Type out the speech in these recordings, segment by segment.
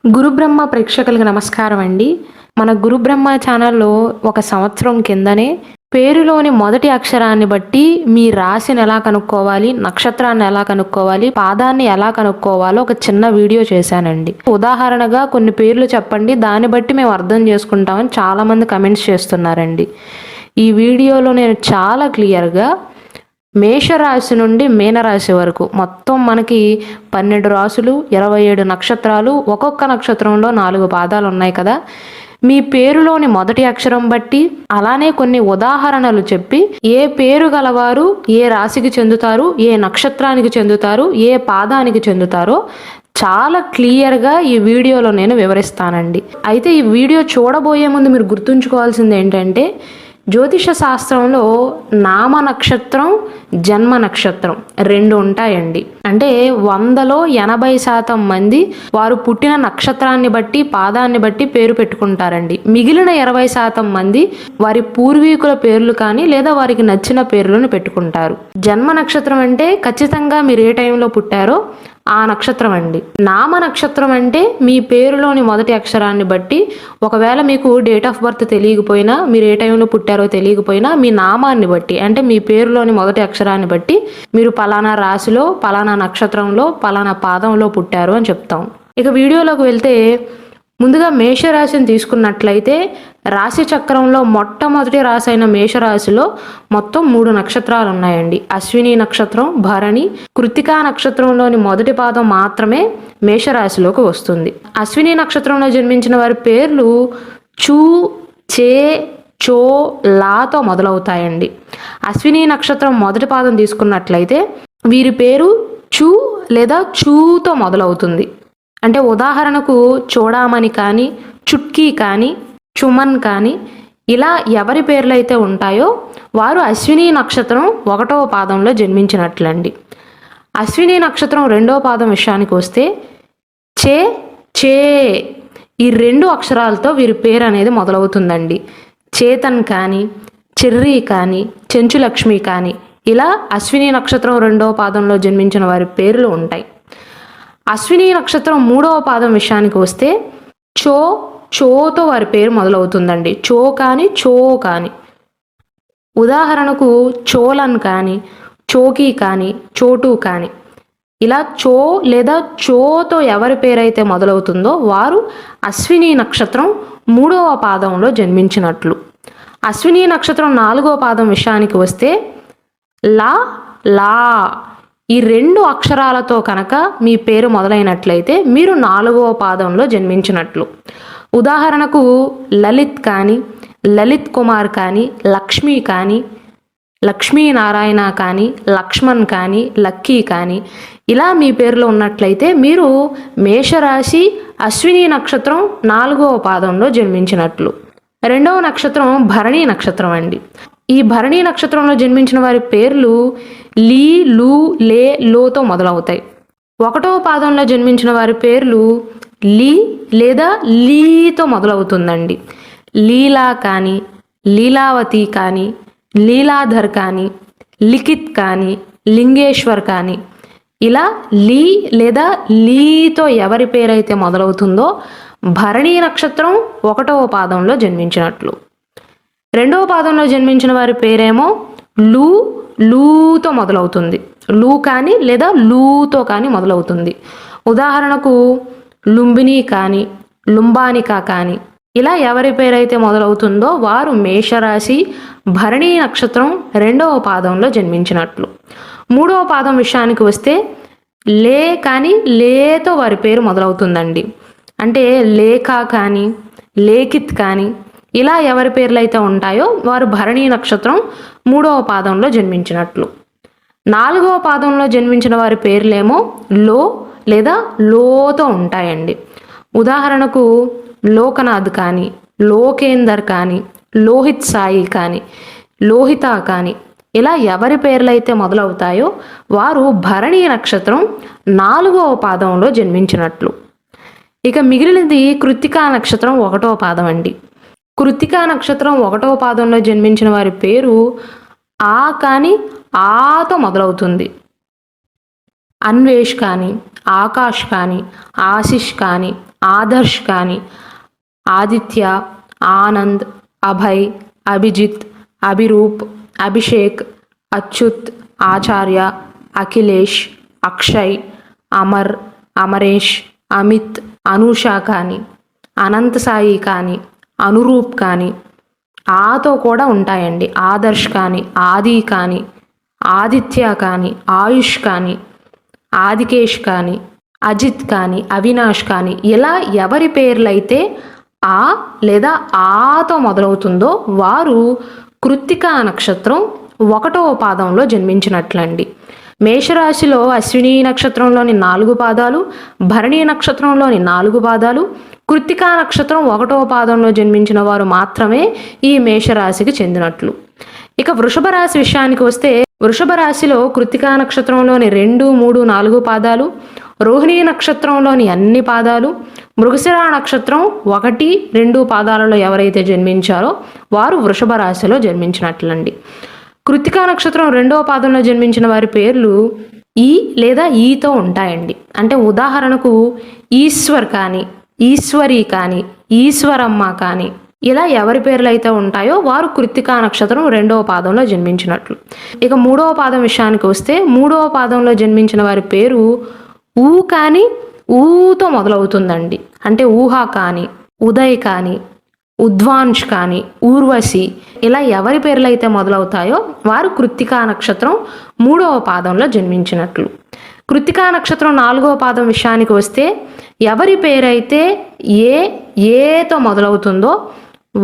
గురుబ్రహ్మ ప్రేక్షకులకు నమస్కారం అండి. మన గురుబ్రహ్మ ఛానల్లో ఒక సంవత్సరం కిందనే పేరులోని మొదటి అక్షరాన్ని బట్టి మీ రాశిని ఎలా కనుక్కోవాలి, నక్షత్రాన్ని ఎలా కనుక్కోవాలి, పాదాన్ని ఎలా కనుక్కోవాలో ఒక చిన్న వీడియో చేశానండి. ఉదాహరణగా కొన్ని పేర్లు చెప్పండి, దాన్ని బట్టి మేము అర్థం చేసుకుంటామని చాలామంది కమెంట్స్ చేస్తున్నారండి. ఈ వీడియోలో నేను చాలా క్లియర్గా మేషరాశి నుండి మీనరాశి వరకు మొత్తం మనకి 12 రాశులు, 27 నక్షత్రాలు, ఒక్కొక్క నక్షత్రంలో 4 పాదాలు ఉన్నాయి కదా. మీ పేరులోని మొదటి అక్షరం బట్టి అలానే కొన్ని ఉదాహరణలు చెప్పి ఏ పేరు గలవారు ఏ రాశికి చెందుతారు, ఏ నక్షత్రానికి చెందుతారు, ఏ పాదానికి చెందుతారో చాలా క్లియర్గా ఈ వీడియోలో నేను వివరిస్తానండి. అయితే ఈ వీడియో చూడబోయే ముందు మీరు గుర్తుంచుకోవాల్సింది ఏంటంటే, జ్యోతిష శాస్త్రంలో నామ నక్షత్రం, జన్మ నక్షత్రం 2 ఉంటాయండి. అంటే 100లో 80% మంది వారు పుట్టిన నక్షత్రాన్ని బట్టి పాదాన్ని బట్టి పేరు పెట్టుకుంటారండి. మిగిలిన 20% మంది వారి పూర్వీకుల పేర్లు కానీ లేదా వారికి నచ్చిన పేర్లను పెట్టుకుంటారు. జన్మ నక్షత్రం అంటే ఖచ్చితంగా మీరు ఏ టైంలో పుట్టారో ఆ నక్షత్రం అండి. నామ నక్షత్రం అంటే మీ పేరులోని మొదటి అక్షరాన్ని బట్టి, ఒకవేళ మీకు డేట్ ఆఫ్ బర్త్ తెలియకపోయినా, మీరు ఏ టైంలో పుట్టారో తెలియకపోయినా, మీ నామాన్ని బట్టి అంటే మీ పేరులోని మొదటి అక్షరాన్ని బట్టి మీరు పలానా రాశిలో, పలానా నక్షత్రంలో, పలానా పాదంలో పుట్టారు అని చెప్తాం. ఇక వీడియోలోకి వెళ్తే ముందుగా మేషరాశిని తీసుకున్నట్లయితే రాశి చక్రంలో మొట్టమొదటి రాశి అయిన మేషరాశిలో మొత్తం 3 నక్షత్రాలు ఉన్నాయండి. అశ్విని నక్షత్రం, భరణి, కృత్తికా నక్షత్రంలోని మొదటి పాదం మాత్రమే మేషరాశిలోకి వస్తుంది. అశ్విని నక్షత్రంలో జన్మించిన వారి పేర్లు చూ, చే, చో, లాతో మొదలవుతాయండి. అశ్విని నక్షత్రం మొదటి పాదం తీసుకున్నట్లయితే వీరి పేరు చూ లేదా చూతో మొదలవుతుంది. అంటే ఉదాహరణకు చూడామణి కానీ, చుట్కీ కానీ, చుమన్ కానీ ఇలా ఎవరి పేర్లు అయితే ఉంటాయో వారు అశ్విని నక్షత్రం 1వ పాదంలో జన్మించినట్లండి. అశ్విని నక్షత్రం 2వ పాదం విషయానికి వస్తే చే, చే ఈ 2 అక్షరాలతో వీరి పేరు అనేది మొదలవుతుందండి. చేతన్ కానీ, చెర్రీ కానీ, చెంచులక్ష్మి కానీ ఇలా అశ్విని నక్షత్రం 2వ పాదంలో జన్మించిన వారి పేర్లు ఉంటాయి. అశ్విని నక్షత్రం 3వ పాదం విషయానికి వస్తే చో, చోతో వారి పేరు మొదలవుతుందండి. చో కానీ, చో కానీ ఉదాహరణకు చోలన్ కానీ, చోకీ కానీ, చోటు కానీ ఇలా చో లేదా చోతో ఎవరి పేరైతే మొదలవుతుందో వారు అశ్విని నక్షత్రం 3వ పాదంలో జన్మించినట్లు. అశ్విని నక్షత్రం 4వ పాదం విషయానికి వస్తే లా, లా ఈ 2 అక్షరాలతో కనుక మీ పేరు మొదలైనట్లయితే మీరు 4వ పాదంలో జన్మించినట్లు. ఉదాహరణకు లలిత్ కానీ, లలిత్ కుమార్ కానీ, లక్ష్మి కానీ, లక్ష్మీనారాయణ కానీ, లక్ష్మణ్ కానీ, లక్కీ కానీ ఇలా మీ పేరులో ఉన్నట్లయితే మీరు మేషరాశి అశ్విని నక్షత్రం 4వ పాదంలో జన్మించినట్లు. 2వ నక్షత్రం భరణి నక్షత్రం అండి. ఈ భరణి నక్షత్రంలో జన్మించిన వారి పేర్లు లీ, లు, లే, లోతో మొదలవుతాయి. 1వ పాదంలో జన్మించిన వారి పేర్లు లీ లేదా లీతో మొదలవుతుందండి. లీలా కానీ, లీలావతి కానీ, లీలాధర్ కానీ, లిఖిత్ కానీ, లింగేశ్వర్ కానీ ఇలా లీ లేదా లీతో ఎవరి పేరైతే మొదలవుతుందో భరణి నక్షత్రం 1వ పాదంలో జన్మించినట్లు. 2వ పాదంలో జన్మించిన వారి పేరేమో లు, లూతో మొదలవుతుంది. లు కానీ లేదా లూతో కానీ మొదలవుతుంది. ఉదాహరణకు లుంబిని కానీ, లుంబానిక కానీ ఇలా ఎవరి పేరైతే మొదలవుతుందో వారు మేషరాశి భరణి నక్షత్రం 2వ పాదంలో జన్మించినట్లు. 3వ పాదం విషయానికి వస్తే లే కానీ, లేతో వారి పేరు మొదలవుతుందండి. అంటే లేఖ కానీ, లేఖిత్ కానీ ఇలా ఎవరి పేర్లు అయితే ఉంటాయో వారు భరణి నక్షత్రం 3వ పాదంలో జన్మించినట్లు. 4వ పాదంలో జన్మించిన వారి పేర్లేమో లో లేదా లోతో ఉంటాయండి. ఉదాహరణకు లోకనాథ్ కానీ, లోకేందర్ కానీ, లోహిత్ సాయి కానీ, లోహిత కానీ ఇలా ఎవరి పేర్లు అయితే మొదలవుతాయో వారు భరణి నక్షత్రం 4వ పాదంలో జన్మించినట్లు. ఇక మిగిలినది కృత్తికా నక్షత్రం 1వ పాదం అండి. కృత్తికా నక్షత్రం 1వ పాదంలో జన్మించిన వారి పేరు ఆ కానీ, ఆతో మొదలవుతుంది. అన్వేష్ కానీ, ఆకాష్ కానీ, ఆశిష్ కానీ, ఆదర్శ్ కానీ, ఆదిత్య, ఆనంద్, అభయ్, అభిజిత్, అభిరూప్, అభిషేక్, అచ్యుత్, ఆచార్య, అఖిలేష్, అక్షయ్, అమర్, అమరేష్, అమిత్, అనూష కానీ, అనంత్ సాయి కానీ, అనురూప్ కానీ, ఆతో కూడా ఉంటాయండి. ఆదర్శ్ కానీ, ఆది కానీ, ఆదిత్య కానీ, ఆయుష్ కానీ, ఆదికేష్ కానీ, అజిత్ కానీ, అవినాష్ కానీ, ఇలా ఎవరి పేర్లైతే ఆ లేదా ఆతో మొదలవుతుందో వారు కృత్తికా నక్షత్రం 1వ పాదంలో జన్మించినట్లండి. మేషరాశిలో అశ్విని నక్షత్రంలోని 4 పాదాలు, భరణి నక్షత్రంలోని 4 పాదాలు, కృత్తికా నక్షత్రం 1వ పాదంలో జన్మించిన వారు మాత్రమే ఈ మేషరాశికి చెందినట్లు. ఇక వృషభ రాశి విషయానికి వస్తే వృషభ రాశిలో కృత్తికా నక్షత్రంలోని 2, 3, 4 పాదాలు, రోహిణీ నక్షత్రంలోని అన్ని పాదాలు, మృగశిర నక్షత్రం 1, 2 పాదాలలో ఎవరైతే జన్మించారో వారు వృషభ రాశిలో జన్మించినట్లండి. కృత్తికా నక్షత్రం 2వ పాదంలో జన్మించిన వారి పేర్లు ఈ లేదా ఈతో ఉంటాయండి. అంటే ఉదాహరణకు ఈశ్వర్ కానీ, ఈశ్వరి కానీ, ఈశ్వరమ్మ కానీ, ఇలా ఎవరి పేర్లు అయితే ఉంటాయో వారు కృత్తికా నక్షత్రం 2వ పాదంలో జన్మించినట్లు. ఇక 3వ పాదం విషయానికి వస్తే 3వ పాదంలో జన్మించిన వారి పేరు ఊ కానీ, ఊతో మొదలవుతుందండి. అంటే ఊహ కానీ, ఉదయ్ కానీ, ఉద్వాంష్ కానీ, ఊర్వశి, ఇలా ఎవరి పేర్లు అయితే మొదలవుతాయో వారు కృత్తికా నక్షత్రం 3వ పాదంలో జన్మించినట్లు. కృత్తికా నక్షత్రం 4వ పాదం విషయానికి వస్తే ఎవరి పేరైతే ఏతో మొదలవుతుందో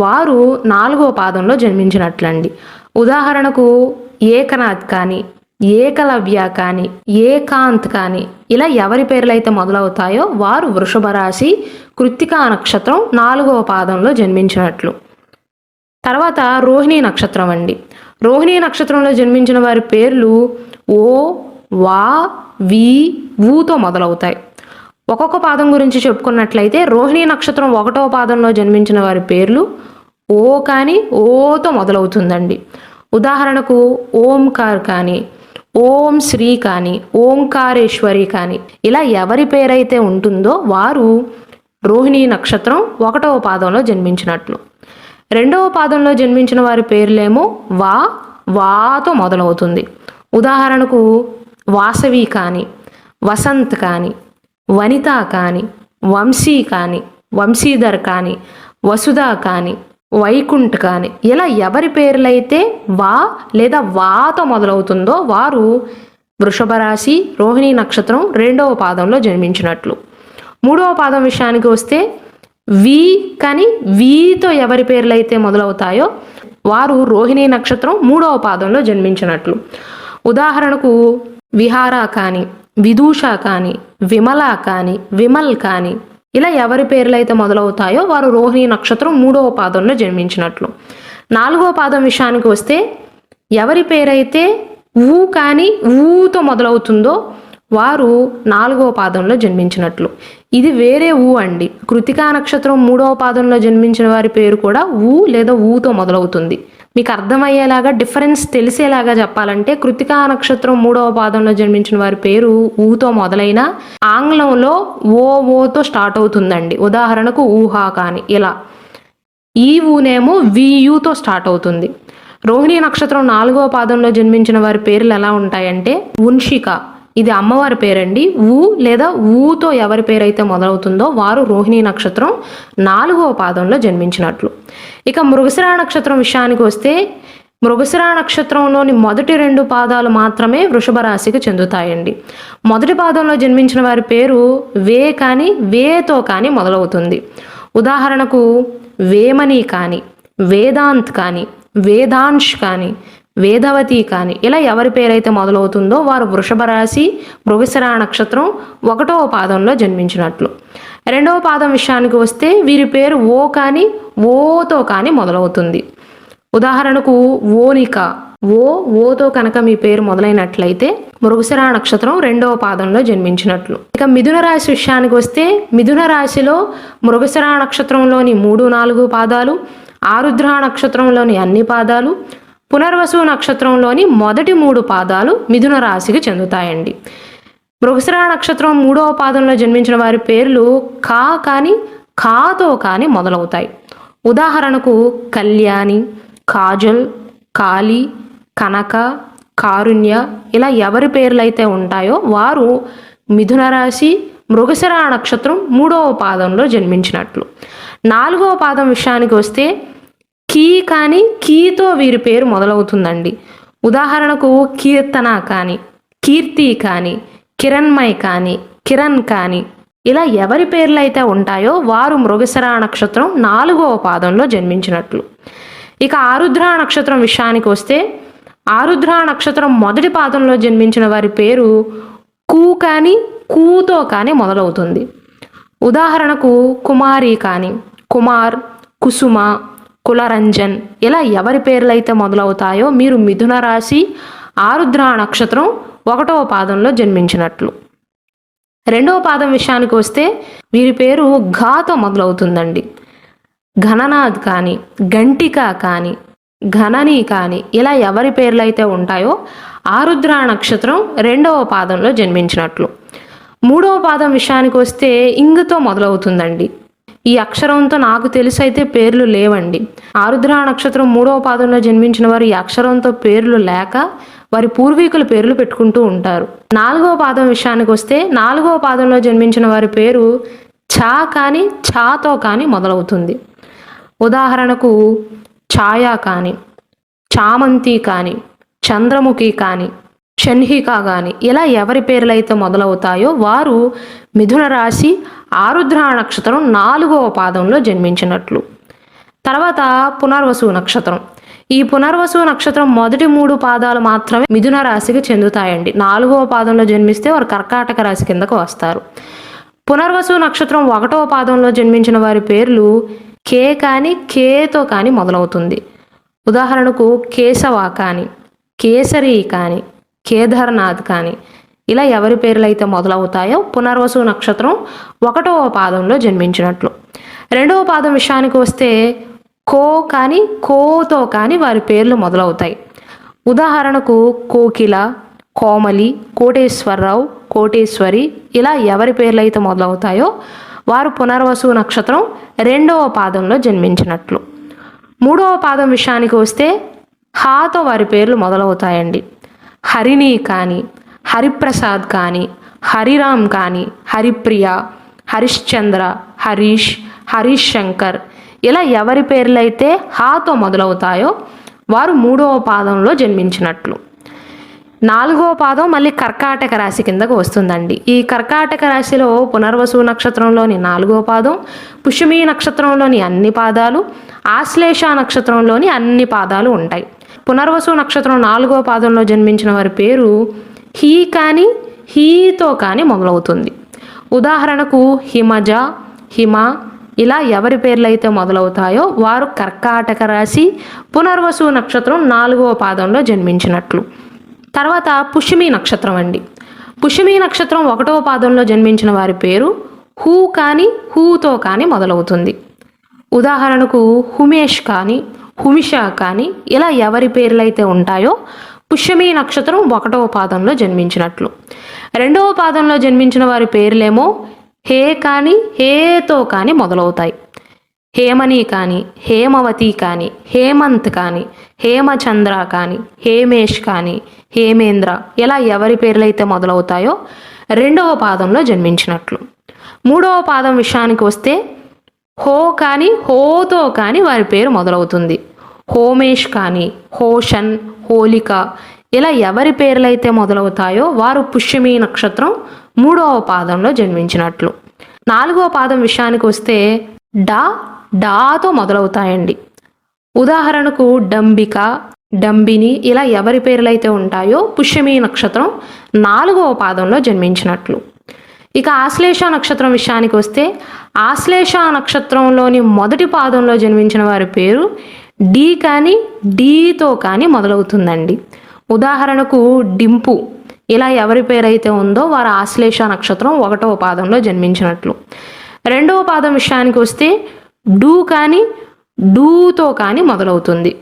వారు 4వ పాదంలో జన్మించినట్లండి. ఉదాహరణకు ఏకనాథ్ కానీ, ఏకలవ్య కానీ, ఏకాంత్ కానీ, ఇలా ఎవరి పేర్లు అయితే మొదలవుతాయో వారు వృషభ రాశి కృత్తికా నక్షత్రం 4వ పాదంలో జన్మించినట్లు. తర్వాత రోహిణీ నక్షత్రం అండి. రోహిణీ నక్షత్రంలో జన్మించిన వారి పేర్లు ఓ, వా, వి, ఊతో మొదలవుతాయి. ఒక్కొక్క పాదం గురించి చెప్పుకున్నట్లయితే రోహిణీ నక్షత్రం 1వ పాదంలో జన్మించిన వారి పేర్లు ఓ కానీ, ఓతో మొదలవుతుందండి. ఉదాహరణకు ఓంకార్ కానీ, ఓం శ్రీ కానీ, ఓంకారేశ్వరి కానీ, ఇలా ఎవరి పేరైతే ఉంటుందో వారు రోహిణీ నక్షత్రం 1వ పాదంలో జన్మించినట్లు. 2వ పాదంలో జన్మించిన వారి పేర్లేమో వాతో మొదలవుతుంది. ఉదాహరణకు వాసవి కానీ, వసంత్ కానీ, వనిత కానీ, వంశీ కానీ, వంశీధర్ కానీ, వసుధ కానీ, వైకుంఠ్ కానీ, ఇలా ఎవరి పేర్లైతే వా లేదా వాతో మొదలవుతుందో వారు వృషభ రాశి రోహిణీ నక్షత్రం 2వ పాదంలో జన్మించినట్లు. 3వ పాదం విషయానికి వస్తే వి కానీ, వీతో ఎవరి పేర్లైతే మొదలవుతాయో వారు రోహిణీ నక్షత్రం 3వ పాదంలో జన్మించినట్లు. ఉదాహరణకు విహార కానీ, విదూష కానీ, విమల కానీ, విమల్ కానీ, ఇలా ఎవరి పేర్లు అయితే మొదలవుతాయో వారు రోహిణీ నక్షత్రం 3వ పాదంలో జన్మించినట్లు. 4వ పాదం విషయానికి వస్తే ఎవరి పేరైతే ఊ కానీ, ఊతో మొదలవుతుందో వారు 4వ పాదంలో జన్మించినట్లు. ఇది వేరే ఊ అండి. కృత్తికా నక్షత్రం 3వ పాదంలో జన్మించిన వారి పేరు కూడా ఊ లేదా ఊతో మొదలవుతుంది. మీకు అర్థమయ్యేలాగా డిఫరెన్స్ తెలిసేలాగా చెప్పాలంటే కృత్తికా నక్షత్రం 3వ పాదంలో జన్మించిన వారి పేరు ఊతో మొదలైన ఆంగ్లంలో ఓతో స్టార్ట్ అవుతుందండి. ఉదాహరణకు ఊహా కానీ, ఇలా ఈ ఊనేమో వియుతో స్టార్ట్ అవుతుంది. రోహిణీ నక్షత్రం 4వ పాదంలో జన్మించిన వారి పేర్లు ఎలా ఉంటాయంటే ఉంషిక, ఇది అమ్మవారి పేరండి. ఊ లేదా ఊతో ఎవరి పేరైతే మొదలవుతుందో వారు రోహిణీ నక్షత్రం 4వ పాదంలో జన్మించినట్లు. ఇక మృగశిర నక్షత్రం విషయానికి వస్తే మృగశిర నక్షత్రంలోని మొదటి 2 పాదాలు మాత్రమే వృషభ రాశికి చెందుతాయండి. మొదటి పాదంలో జన్మించిన వారి పేరు వే కానీ, వేతో కానీ మొదలవుతుంది. ఉదాహరణకు వేమని కానీ, వేదాంత్ కానీ, వేదాంశ్ కానీ, వేదవతి కానీ, ఇలా ఎవరి పేరైతే మొదలవుతుందో వారు వృషభ రాశి మృగశిర నక్షత్రం 1వ పాదంలో జన్మించినట్లు. 2వ పాదం విషయానికి వస్తే వీరి పేరు ఓ కానీ, ఓతో కానీ మొదలవుతుంది. ఉదాహరణకు ఓనిక, ఓతో కనుక మీ పేరు మొదలైనట్లయితే మృగశిర నక్షత్రం 2వ పాదంలో జన్మించినట్లు. ఇక మిథున రాశి విషయానికి వస్తే మిథున రాశిలో మృగశిర నక్షత్రంలోని 3, 4 పాదాలు, ఆరుద్ర నక్షత్రంలోని అన్ని పాదాలు, పునర్వసు నక్షత్రంలోని మొదటి 3 పాదాలు మిథున రాశికి చెందుతాయండి. మృగశిర నక్షత్రం 3వ పాదంలో జన్మించిన వారి పేర్లు కా కానీ ఖాతో కానీ మొదలవుతాయి. ఉదాహరణకు కళ్యాణి, కాజల్, కాళీ, కనక, కారుణ్య ఇలా ఎవరి పేర్లైతే ఉంటాయో వారు మిథున రాశి, మృగశిర నక్షత్రం 3వ పాదంలో జన్మించినట్లు. 4వ పాదం విషయానికి వస్తే కీ కానీ కీతో వీరి పేరు మొదలవుతుందండి. ఉదాహరణకు కీర్తన కానీ, కీర్తి కానీ, కిరణ్మయ్ కానీ, కిరణ్ కానీ ఇలా ఎవరి పేర్లు అయితే ఉంటాయో వారు మృగశిర నక్షత్రం 4వ పాదంలో జన్మించినట్లు. ఇక ఆరుద్ర నక్షత్రం విషయానికి వస్తే ఆరుద్ర నక్షత్రం 1వ పాదంలో జన్మించిన వారి పేరు కు కానీ కూతో కానీ మొదలవుతుంది. ఉదాహరణకు కుమారి కానీ, కుమార్, కుసుమ, కులరంజన్ ఇలా ఎవరి పేర్లు అయితే మొదలవుతాయో మీరు మిథున రాశి, ఆరుద్ర నక్షత్రం 1వ పాదంలో జన్మించినట్లు. 2వ పాదం విషయానికి వస్తే వీరి పేరు ఘాతో మొదలవుతుందండి. ఘననాథ్ కానీ, గంటిక కానీ, ఘనని కానీ ఇలా ఎవరి పేర్లు అయితే ఉంటాయో ఆరుద్ర నక్షత్రం 2వ పాదంలో జన్మించినట్లు. 3వ పాదం విషయానికి వస్తే ఇంగుతో మొదలవుతుందండి. ఈ అక్షరంతో నాకు తెలిసి అయితే పేర్లు లేవండి. ఆరుద్ర నక్షత్రం 3వ పాదంలో జన్మించిన వారు ఈ అక్షరంతో పేర్లు లేక వారి పూర్వీకుల పేర్లు పెట్టుకుంటూ ఉంటారు. 4వ పాదం విషయానికి వస్తే 4వ పాదంలో జన్మించిన వారి పేరు ఛా కానీ ఛాతో కానీ మొదలవుతుంది. ఉదాహరణకు ఛాయా కానీ, చామంతి కానీ, చంద్రముఖి కానీ, షణ్హిక కానీ ఇలా ఎవరి పేర్లు అయితే మొదలవుతాయో వారు మిథున రాశి, ఆరుద్ర నక్షత్రం 4వ పాదంలో జన్మించినట్లు. తర్వాత పునర్వసు నక్షత్రం. ఈ పునర్వసు నక్షత్రం మొదటి 3 పాదాలు మాత్రమే మిథున రాశికి చెందుతాయండి. 4వ పాదంలో జన్మిస్తే వారు కర్కాటక రాశి కిందకు వస్తారు. పునర్వసు నక్షత్రం 1వ పాదంలో జన్మించిన వారి పేర్లు కే కానీ కేతో కానీ మొదలవుతుంది. ఉదాహరణకు కేశవ కానీ, కేసరి కానీ, కేదార్నాథ్ కానీ ఇలా ఎవరి పేర్లు అయితే మొదలవుతాయో పునర్వసు నక్షత్రం 1వ పాదంలో జన్మించినట్లు. 2వ పాదం విషయానికి వస్తే కో కానీ కోతో కానీ వారి పేర్లు మొదలవుతాయి. ఉదాహరణకు కోకిల, కోమలి, కోటేశ్వరరావు, కోటేశ్వరి ఇలా ఎవరి పేర్లు అయితే మొదలవుతాయో వారు పునర్వసు నక్షత్రం 2వ పాదంలో జన్మించినట్లు. 3వ పాదం విషయానికి వస్తే హాతో వారి పేర్లు మొదలవుతాయండి. హరిణి కానీ, హరిప్రసాద్ కానీ, హరిరామ్ కానీ, హరిప్రియ, హరిశ్చంద్ర, హరీష్, హరీష్ శంకర్ ఇలా ఎవరి పేర్లైతే హాతో మొదలవుతాయో వారు 3వ పాదంలో జన్మించినట్లు. 4వ పాదం మళ్ళీ కర్కాటక రాశి కిందకు వస్తుందండి. ఈ కర్కాటక రాశిలో పునర్వసు నక్షత్రంలోని 4వ పాదం, పుష్యమి నక్షత్రంలోని అన్ని పాదాలు, ఆశ్లేష నక్షత్రంలోని అన్ని పాదాలు ఉంటాయి. పునర్వసు నక్షత్రం 4వ పాదంలో జన్మించిన వారి పేరు హీ కానీ హీతో కానీ మొదలవుతుంది. ఉదాహరణకు హిమజ, హిమ ఇలా ఎవరి పేర్లు అయితే మొదలవుతాయో వారు కర్కాటక రాశి, పునర్వసు నక్షత్రం 4వ పాదంలో జన్మించినట్లు. తర్వాత పుష్యమి నక్షత్రం అండి. పుష్యమి నక్షత్రం 1వ పాదంలో జన్మించిన వారి పేరు హూ కానీ హూతో కానీ మొదలవుతుంది. ఉదాహరణకు హుమేష్ కానీ, హుమిష కానీ ఇలా ఎవరి పేర్లు అయితే ఉంటాయో పుష్యమి నక్షత్రం 1వ పాదంలో జన్మించినట్లు. 2వ పాదంలో జన్మించిన వారి పేర్లేమో హే కానీ హేతో కానీ మొదలవుతాయి. హేమని కానీ, హేమవతి కానీ, హేమంత్ కానీ, హేమచంద్ర కానీ, హేమేష్ కానీ, హేమేంద్ర ఇలా ఎవరి పేర్లైతే మొదలవుతాయో 2వ పాదంలో జన్మించినట్లు. 3వ పాదం విషయానికి వస్తే హో కానీ హోతో కానీ వారి పేరు మొదలవుతుంది. హోమేష్ కానీ, హోషన్, హోలిక ఇలా ఎవరి పేర్లైతే మొదలవుతాయో వారు పుష్యమి నక్షత్రం 3వ పాదంలో జన్మించినట్లు. 4వ పాదం విషయానికి వస్తే డాతో మొదలవుతాయండి. ఉదాహరణకు డంబిక, డంబిని ఇలా ఎవరి పేర్లైతే ఉంటాయో పుష్యమి నక్షత్రం 4వ పాదంలో జన్మించినట్లు. ఇక ఆశ్లేష నక్షత్రం విషయానికి వస్తే ఆశ్లేష నక్షత్రంలోని మొదటి పాదంలో జన్మించిన వారి పేరు డి కానీ డీతో కానీ మొదలవుతుందండి. ఉదాహరణకు డింపు ఇలా ఎవరి పేరైతే ఉందో వారు ఆశ్లేష నక్షత్రం 1వ పాదంలో జన్మించినట్లు. 2వ పాదం విషయానికి వస్తే డూ కానీ డూతో కానీ మొదలవుతుంది.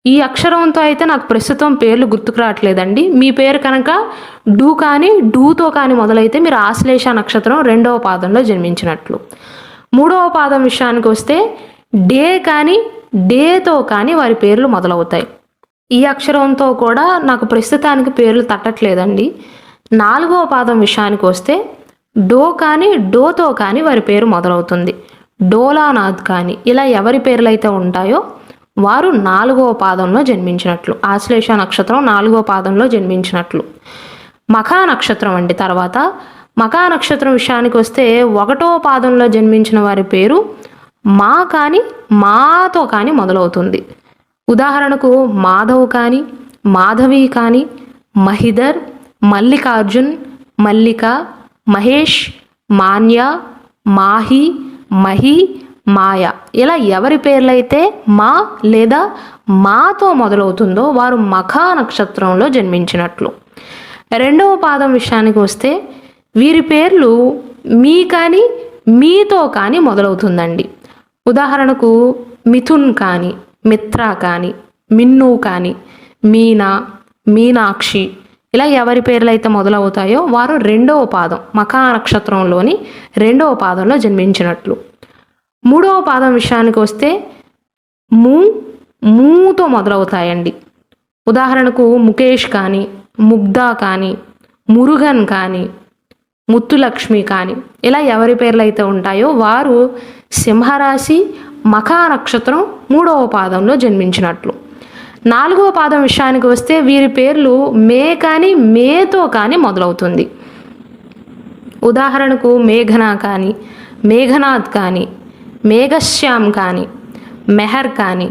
ఈ అక్షరంతో అయితే నాకు ప్రస్తుతం పేర్లు గుర్తుకు రావట్లేదండి. మీ పేరు కనుక డు కానీ డూతో కానీ మొదలైతే మీరు ఆశ్లేష నక్షత్రం 2వ పాదంలో జన్మించినట్లు. 3వ పాదం విషయానికి వస్తే డే కానీ డేతో కానీ వారి పేర్లు మొదలవుతాయి. ఈ అక్షరంతో కూడా నాకు ప్రస్తుతానికి పేర్లు తట్టట్లేదండి. 4వ పాదం విషయానికి వస్తే డో కానీ డోతో కానీ వారి పేరు మొదలవుతుంది. డోలానాథ్ కానీ ఇలా ఎవరి పేర్లు అయితే ఉంటాయో వారు 4వ పాదంలో జన్మించినట్లు. ఆశ్లేష నక్షత్రం 4వ పాదంలో జన్మించినట్లు. మఖా నక్షత్రం అండి. తర్వాత మఖా నక్షత్రం విషయానికి వస్తే 1వ పాదంలో జన్మించిన వారి పేరు మా కానీ మాతో కానీ మొదలవుతుంది. ఉదాహరణకు మాధవ్ కానీ మాధవి కానీ మహిధర్, మల్లికార్జున్, మల్లిక, మహేష్, మాన్య, మాహి, మహి, మాయ ఇలా ఎవరి పేర్లైతే మా లేదా మాతో మొదలవుతుందో వారు మఖా నక్షత్రంలో జన్మించినట్లు. 2వ పాదం విషయానికి వస్తే వీరి పేర్లు మీ కానీ మీతో కానీ మొదలవుతుందండి. ఉదాహరణకు మిథున్ కానీ మిత్ర కానీ మిన్ను కానీ మీనా, మీనాక్షి ఇలా ఎవరి పేర్లు అయితే మొదలవుతాయో వారు 2వ పాదం మఖా నక్షత్రంలోని 2వ పాదంలో జన్మించినట్లు. 3వ పాదం విషయానికి వస్తే మూతో మొదలవుతాయండి. ఉదాహరణకు ముఖేష్ కానీ ముగ్ధ కానీ మురుగన్ కానీ ముత్తులక్ష్మి కానీ ఇలా ఎవరి పేర్లు అయితే ఉంటాయో వారు సింహరాశి మఖా నక్షత్రం 3వ పాదంలో జన్మించినట్లు. 4వ పాదం విషయానికి వస్తే వీరి పేర్లు మే కానీ మేతో కానీ మొదలవుతుంది. ఉదాహరణకు మేఘన కానీ మేఘనాథ్ కానీ మేఘశ్యామ్ కానీ మెహర్ కానీ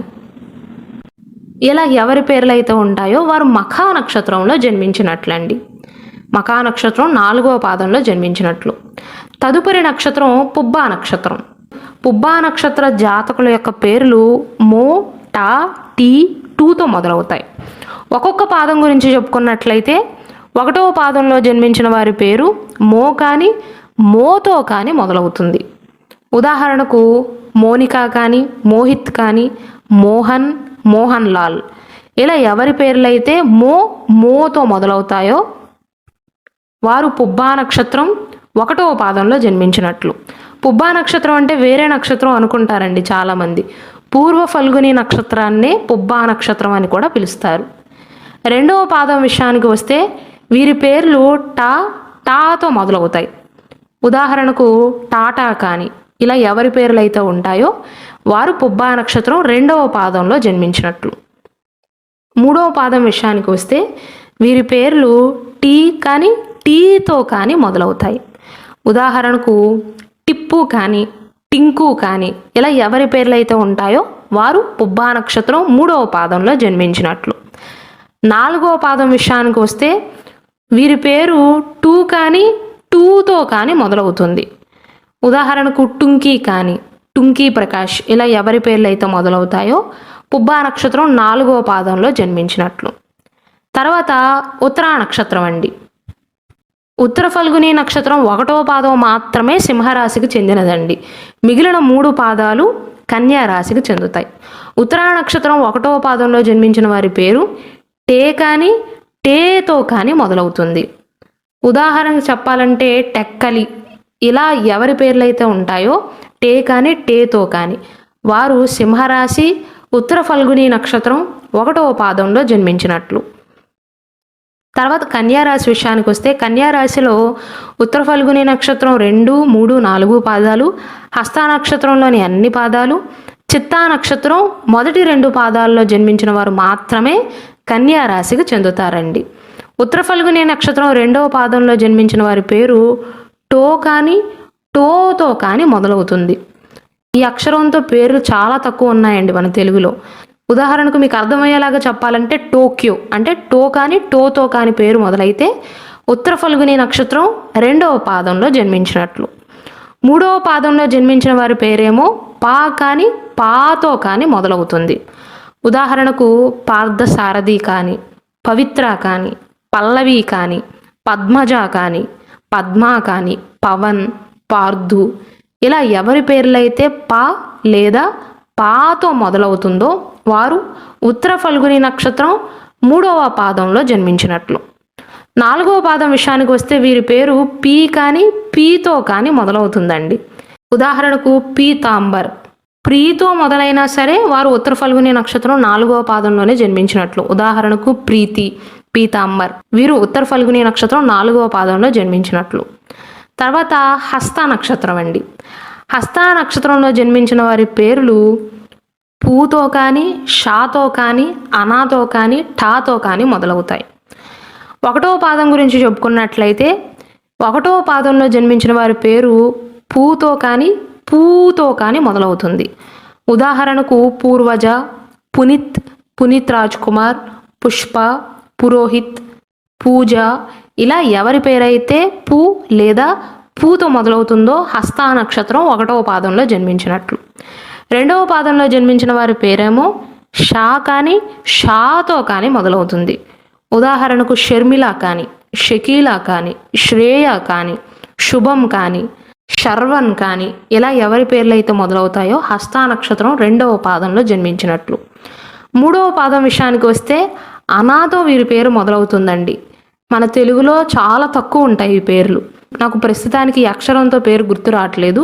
ఇలా ఎవరి పేర్లు అయితే ఉంటాయో వారు మఖా నక్షత్రంలో జన్మించినట్లండి. మఖా నక్షత్రం 4వ పాదంలో జన్మించినట్లు. తదుపరి నక్షత్రం పుబ్బా నక్షత్రం. పుబ్బా నక్షత్ర జాతకుల యొక్క పేర్లు మో, టా, టీ, టూతో మొదలవుతాయి. ఒక్కొక్క పాదం గురించి చెప్పుకున్నట్లయితే 1వ పాదంలో జన్మించిన వారి పేరు మో కానీ మోతో కానీ మొదలవుతుంది. ఉదాహరణకు మోనికా కానీ మోహిత్ కానీ మోహన్, మోహన్ లాల్ ఇలా ఎవరి పేర్లైతే మోతో మొదలవుతాయో వారు పుబ్బా నక్షత్రం 1వ పాదంలో జన్మించినట్లు. పుబ్బా నక్షత్రం అంటే వేరే నక్షత్రం అనుకుంటారండి చాలామంది. పూర్వ ఫల్గుని నక్షత్రాన్నే పుబ్బా నక్షత్రం అని కూడా పిలుస్తారు. 2వ పాదం విషయానికి వస్తే వీరి పేర్లు టాతో మొదలవుతాయి. ఉదాహరణకు టాటా కానీ ఇలా ఎవరి పేర్లు అయితే ఉంటాయో వారు పుబ్బా నక్షత్రం 2వ పాదంలో జన్మించినట్లు. 3వ పాదం విషయానికి వస్తే వీరి పేర్లు టీ కానీ టీతో కానీ మొదలవుతాయి. ఉదాహరణకు టిప్పు కానీ టింకు కానీ ఇలా ఎవరి పేర్లు అయితే ఉంటాయో వారు పుబ్బా నక్షత్రం 3వ పాదంలో జన్మించినట్లు. 4వ పాదం విషయానికి వస్తే వీరి పేరు టూ కానీ టూతో కానీ మొదలవుతుంది. ఉదాహరణకు టుంకీ కానీ టుంకీ ప్రకాష్ ఇలా ఎవరి పేర్లు అయితే మొదలవుతాయో పుబ్బా నక్షత్రం 4వ పాదంలో జన్మించినట్లు. తర్వాత ఉత్తరా నక్షత్రం అండి. ఉత్తర ఫల్గుని నక్షత్రం 1వ పాదం మాత్రమే సింహరాశికి చెందినదండి. మిగిలిన 3 పాదాలు కన్యా రాశికి చెందుతాయి. ఉత్తరా నక్షత్రం 1వ పాదంలో జన్మించిన వారి పేరు టే కానీ టేతో కానీ మొదలవుతుంది. ఉదాహరణకు చెప్పాలంటే టెక్కలి ఇలా ఎవరి పేర్లు అయితే ఉంటాయో టే కానీ టేతో కానీ వారు సింహరాశి ఉత్తర ఫల్గుని నక్షత్రం 1వ పాదంలో జన్మించినట్లు. తర్వాత కన్యారాశి విషయానికి వస్తే కన్యారాశిలో ఉత్తర ఫల్గుని నక్షత్రం 2, 3, 4 పాదాలు, హస్త నక్షత్రంలోని అన్ని పాదాలు, చిత్తా నక్షత్రం మొదటి 2 పాదాల్లో జన్మించిన వారు మాత్రమే కన్యారాశికి చెందుతారండి. ఉత్తర ఫల్గుని నక్షత్రం 2వ పాదంలో జన్మించిన వారి పేరు టో కానీ టోతో కానీ మొదలవుతుంది. ఈ అక్షరంతో పేర్లు చాలా తక్కువ ఉన్నాయండి మన తెలుగులో. ఉదాహరణకు మీకు అర్థమయ్యేలాగా చెప్పాలంటే టోక్యో అంటే టో కానీ టోతో కానీ పేరు మొదలైతే ఉత్తర ఫల్గుని నక్షత్రం 2వ పాదంలో జన్మించినట్లు. 3వ పాదంలో జన్మించిన వారి పేరేమో పా కానీ పాతో కానీ మొదలవుతుంది. ఉదాహరణకు పార్థసారథి కానీ పవిత్ర కానీ పల్లవి కానీ పద్మజ కానీ పద్మ కానీ పవన్, పార్థు ఇలా ఎవరి పేర్లైతే పా లేదా పాతో మొదలవుతుందో వారు ఉత్తర ఫల్గుని నక్షత్రం 3వ పాదంలో జన్మించినట్లు. 4వ పాదం విషయానికి వస్తే వీరి పేరు పీ కానీ పీతో కానీ మొదలవుతుందండి. ఉదాహరణకు పీతాంబర్, ప్రీతో మొదలైనా సరే వారు ఉత్తర ఫల్గుని నక్షత్రం 4వ పాదంలోనే జన్మించినట్లు. ఉదాహరణకు ప్రీతి, పీతాంబర్ వీరు ఉత్తర ఫల్గుని నక్షత్రం 4వ పాదంలో జన్మించినట్లు. తర్వాత హస్త నక్షత్రం అండి. హస్త నక్షత్రంలో జన్మించిన వారి పేర్లు పూతో కానీ, షాతో కానీ, అనాతో కానీ, ఠాతో కానీ మొదలవుతాయి. 1వ పాదం గురించి చెప్పుకున్నట్లయితే 1వ పాదంలో జన్మించిన వారి పేరు పూతో కానీ, పూతో కానీ మొదలవుతుంది. ఉదాహరణకు పూర్వజ, పునీత్, పునీత్ రాజ్ కుమార్, పుష్ప, పురోహిత్, పూజ ఇలా ఎవరి పేరైతే పూ లేదా పూతో మొదలవుతుందో హస్త నక్షత్రం 1వ పాదంలో జన్మించినట్లు. 2వ పాదంలో జన్మించిన వారి పేరేమో షా కానీ, షాతో కానీ మొదలవుతుంది. ఉదాహరణకు షర్మిల కానీ, షకీలా కానీ, శ్రేయ కానీ, శుభం కానీ, శర్వన్ కానీ ఇలా ఎవరి పేర్లు అయితే మొదలవుతాయో హస్త నక్షత్రం 2వ పాదంలో జన్మించినట్లు. 3వ పాదం విషయానికి వస్తే అనాతో వీరి పేరు మొదలవుతుందండి. మన తెలుగులో చాలా తక్కువ ఉంటాయి ఈ పేర్లు. నాకు ప్రస్తుతానికి ఈ అక్షరంతో పేరు గుర్తు రావట్లేదు.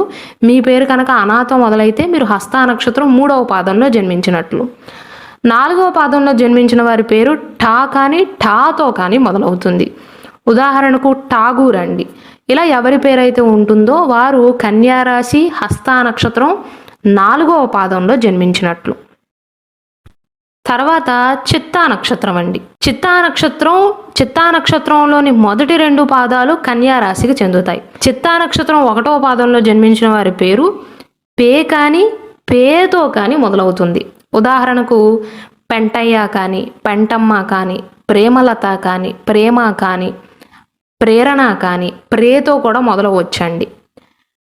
మీ పేరు కనుక అనాతో మొదలైతే మీరు హస్త నక్షత్రం 3వ పాదంలో జన్మించినట్లు. 4వ పాదంలో జన్మించిన వారి పేరు ఠా కానీ, ఠాతో కానీ మొదలవుతుంది. ఉదాహరణకు ఠాగూర్ అండి. ఇలా ఎవరి పేరైతే ఉంటుందో వారు కన్యారాశి హస్త నక్షత్రం 4వ పాదంలో జన్మించినట్లు. తర్వాత చిత్తా నక్షత్రం అండి. చిత్తా నక్షత్రంలోని మొదటి 2 పాదాలు కన్యా రాశికి చెందుతాయి. చిత్తా నక్షత్రం 1వ పాదంలో జన్మించిన వారి పేరు పే కానీ, పేతో కానీ మొదలవుతుంది. ఉదాహరణకు పెంటయ్య కానీ, పెంటమ్మ కానీ, ప్రేమలత కానీ, ప్రేమ కానీ, ప్రేరణ కానీ ప్రేతో కూడా మొదలవచ్చండి.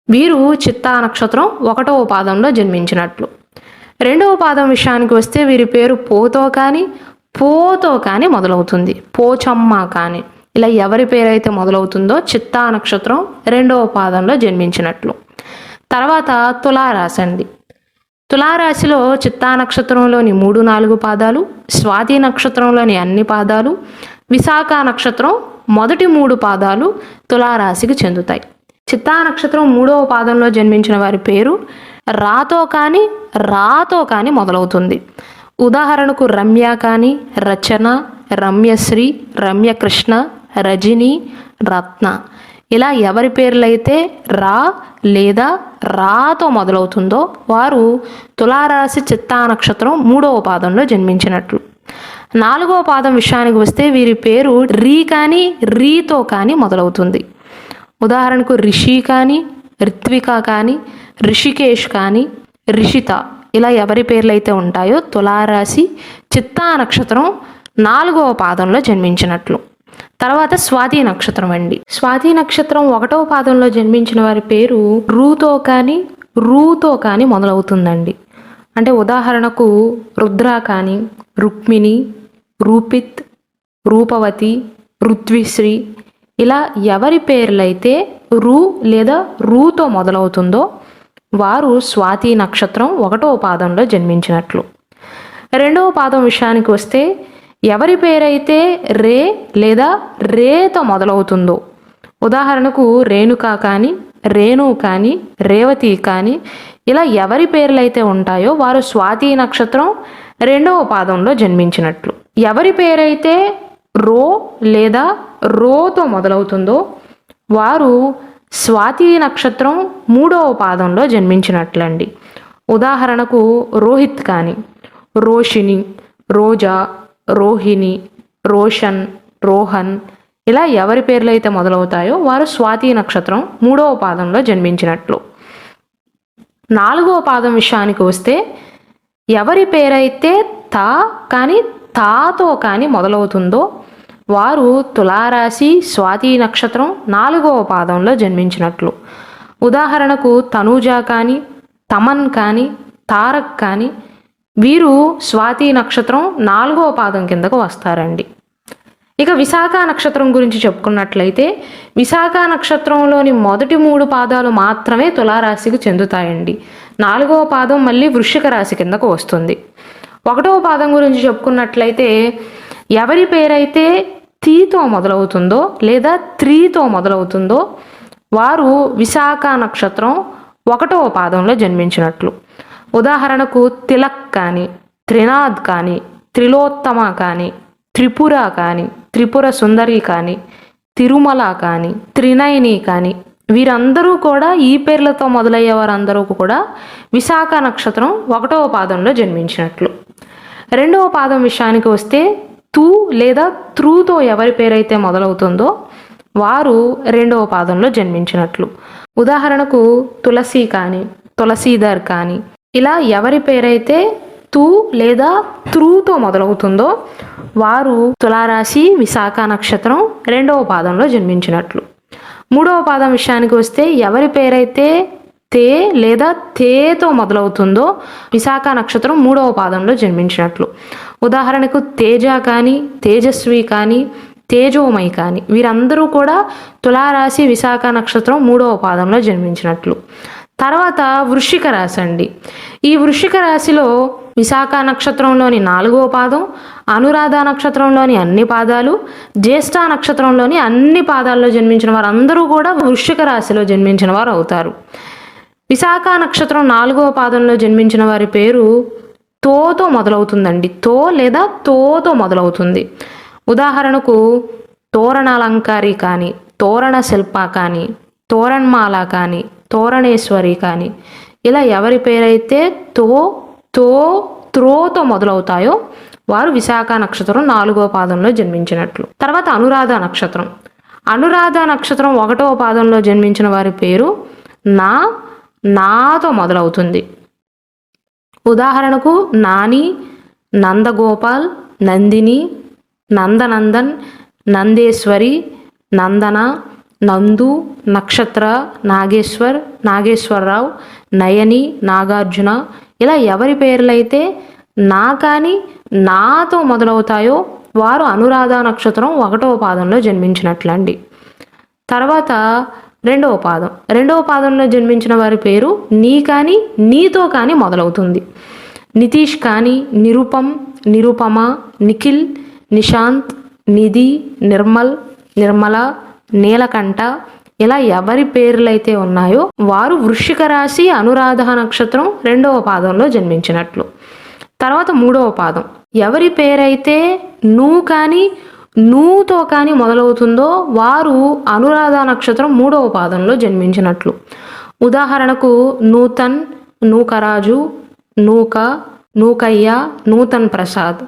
వీరు చిత్తా నక్షత్రం 1వ పాదంలో జన్మించినట్లు. 2వ పాదం విషయానికి వస్తే వీరి పేరు పోతో కానీ, పోతో కానీ మొదలవుతుంది. పోచమ్మ కానీ ఇలా ఎవరి పేరైతే మొదలవుతుందో చిత్తా నక్షత్రం 2వ పాదంలో జన్మించినట్లు. తర్వాత తులారాశి అండి. తులారాశిలో చిత్తా నక్షత్రంలోని 3, 4 పాదాలు, స్వాతి నక్షత్రంలోని అన్ని పాదాలు, విశాఖ నక్షత్రం మొదటి 3 పాదాలు తులారాశికి చెందుతాయి. చిత్తా నక్షత్రం 3వ పాదంలో జన్మించిన వారి పేరు రాతో కానీ, రాతో కానీ మొదలవుతుంది. ఉదాహరణకు రమ్య కానీ, రచన, రమ్యశ్రీ, రమ్యకృష్ణ, రజని, రత్న ఇలా ఎవరి పేర్లైతే రా లేదా రాతో మొదలవుతుందో వారు తులారాశి చిత్తా నక్షత్రం 3వ పాదంలో జన్మించినట్లు. 4వ పాదం విషయానికి వస్తే వీరి పేరు రీ కానీ, రీతో కానీ మొదలవుతుంది. ఉదాహరణకు రిషి కానీ, రిత్విక కానీ, రిషికేష్ కానీ, రిషిత ఇలా ఎవరి పేర్లు అయితే ఉంటాయో తులారాశి చిత్తా నక్షత్రం 4వ పాదంలో జన్మించినట్లు. తర్వాత స్వాతి నక్షత్రం అండి. స్వాతి నక్షత్రం 1వ పాదంలో జన్మించిన వారి పేరు రూతో కానీ, రూతో కానీ మొదలవుతుందండి. అంటే ఉదాహరణకు రుద్ర కానీ, రుక్మిణి, రూపిత్, రూపవతి, రుద్విశ్రీ ఇలా ఎవరి పేర్లైతే రు లేదా రూతో మొదలవుతుందో వారు స్వాతి నక్షత్రం 1వ పాదంలో జన్మించినట్లు. 2వ పాదం విషయానికి వస్తే ఎవరి పేరైతే రే లేదా రేతో మొదలవుతుందో ఉదాహరణకు రేణుక కానీ, రేణు కానీ, రేవతి కానీ ఇలా ఎవరి పేర్లైతే ఉంటాయో వారు స్వాతి నక్షత్రం 2వ పాదంలో జన్మించినట్లు. ఎవరి పేరైతే రో లేదా రోతో మొదలవుతుందో వారు స్వాతి నక్షత్రం 3వ పాదంలో జన్మించినట్లండి. ఉదాహరణకు రోహిత్ కానీ, రోషిని, రోజా, రోహిణి, రోషన్, రోహన్ ఇలా ఎవరి పేర్లు అయితే మొదలవుతాయో వారు స్వాతి నక్షత్రం 3వ పాదంలో జన్మించినట్లు. 4వ పాదం విషయానికి వస్తే ఎవరి పేరైతే తా కానీ, తాతో కానీ మొదలవుతుందో వారు తులారాశి స్వాతి నక్షత్రం 4వ పాదంలో జన్మించినట్లు. ఉదాహరణకు తనూజ కానీ, తమన్ కానీ, తారక్ కానీ వీరు స్వాతి నక్షత్రం 4వ పాదం కిందకు వస్తారండి. ఇక విశాఖ నక్షత్రం గురించి చెప్పుకున్నట్లయితే విశాఖ నక్షత్రంలోని మొదటి 3 పాదాలు మాత్రమే తులారాశికి చెందుతాయండి. 4వ పాదం మళ్ళీ వృశ్చిక రాశి కిందకు వస్తుంది. 1వ పాదం గురించి చెప్పుకున్నట్లయితే ఎవరి పేరైతే తీతో మొదలవుతుందో లేదా త్రీతో మొదలవుతుందో వారు విశాఖ నక్షత్రం 1వ పాదంలో జన్మించినట్లు. ఉదాహరణకు తిలక్ కానీ, త్రినాథ్ కానీ, త్రిలోత్తమ కానీ, త్రిపుర కానీ, త్రిపుర సుందరి కానీ, తిరుమల కానీ, త్రినయని కానీ వీరందరూ కూడా ఈ పేర్లతో మొదలయ్యే వారందరూ కూడా విశాఖ నక్షత్రం 1వ పాదంలో జన్మించినట్లు. 2వ పాదం విషయానికి వస్తే తూ లేదా త్రూతో ఎవరి పేరైతే మొదలవుతుందో వారు 2వ పాదంలో జన్మించినట్లు. ఉదాహరణకు తులసి కానీ, తులసీధర్ కానీ ఇలా ఎవరి పేరైతే తూ లేదా త్రూతో మొదలవుతుందో వారు తులారాశి విశాఖ నక్షత్రం 2వ పాదంలో జన్మించినట్లు. 3వ పాదం విషయానికి వస్తే ఎవరి పేరైతే తే లేదా తేతో మొదలవుతుందో విశాఖ నక్షత్రం 3వ పాదంలో జన్మించినట్లు. ఉదాహరణకు తేజ కానీ, తేజస్వి కానీ, తేజోమయి కానీ వీరందరూ కూడా తులారాశి విశాఖ నక్షత్రం 3వ పాదంలో జన్మించినట్లు. తర్వాత వృశ్చిక రాశి అండి. ఈ వృశ్చిక రాశిలో విశాఖ నక్షత్రంలోని 4వ పాదం, అనురాధ నక్షత్రంలోని అన్ని పాదాలు, జ్యేష్ఠ నక్షత్రంలోని అన్ని పాదాల్లో జన్మించిన వారందరూ కూడా వృశ్చిక రాశిలో జన్మించిన వారు అవుతారు. విశాఖ నక్షత్రం 4వ పాదంలో జన్మించిన వారి పేరు తోతో మొదలవుతుందండి. తో లేదా తోతో మొదలవుతుంది. ఉదాహరణకు తోరణాలంకారి కానీ, తోరణ శిల్ప కానీ, తోరణమాల కానీ, తోరణేశ్వరి కానీ ఇలా ఎవరి పేరైతే తో తో త్రోతో మొదలవుతాయో వారు విశాఖ నక్షత్రం 4వ పాదంలో జన్మించినట్లు. తర్వాత అనురాధ నక్షత్రం. అనురాధ నక్షత్రం 1వ పాదంలో జన్మించిన వారి పేరు నాతో మొదలవుతుంది. ఉదాహరణకు నాని, నందగోపాల్, నందిని, నందనందన్, నందేశ్వరి, నందన, నందు, నక్షత్ర, నాగేశ్వర్, నాగేశ్వరరావు, నయని, నాగార్జున ఇలా ఎవరి పేర్లైతే నా కానీ నాతో మొదలవుతాయో వారు అనురాధ నక్షత్రం 1వ పాదంలో జన్మించినట్లండి. తర్వాత 2వ పాదం. 2వ పాదంలో జన్మించిన వారి పేరు నీ కానీ నీతో కానీ మొదలవుతుంది. నితీష్ కానీ, నిరుపం, నిరుపమ, నిఖిల్, నిశాంత్, నిధి, నిర్మల్, నిర్మల, నీలకంఠ ఇలా ఎవరి పేర్లైతే ఉన్నాయో వారు వృశ్చిక రాశి అనురాధ నక్షత్రం 2వ పాదంలో జన్మించినట్లు. తర్వాత 3వ పాదం. ఎవరి పేరైతే నువ్వు కానీ నువ్వుతో కానీ మొదలవుతుందో వారు అనురాధ నక్షత్రం 3వ పాదంలో జన్మించినట్లు. ఉదాహరణకు నూతన్, నూకరాజు, నూక, నూకయ్య, నూతన్ ప్రసాద్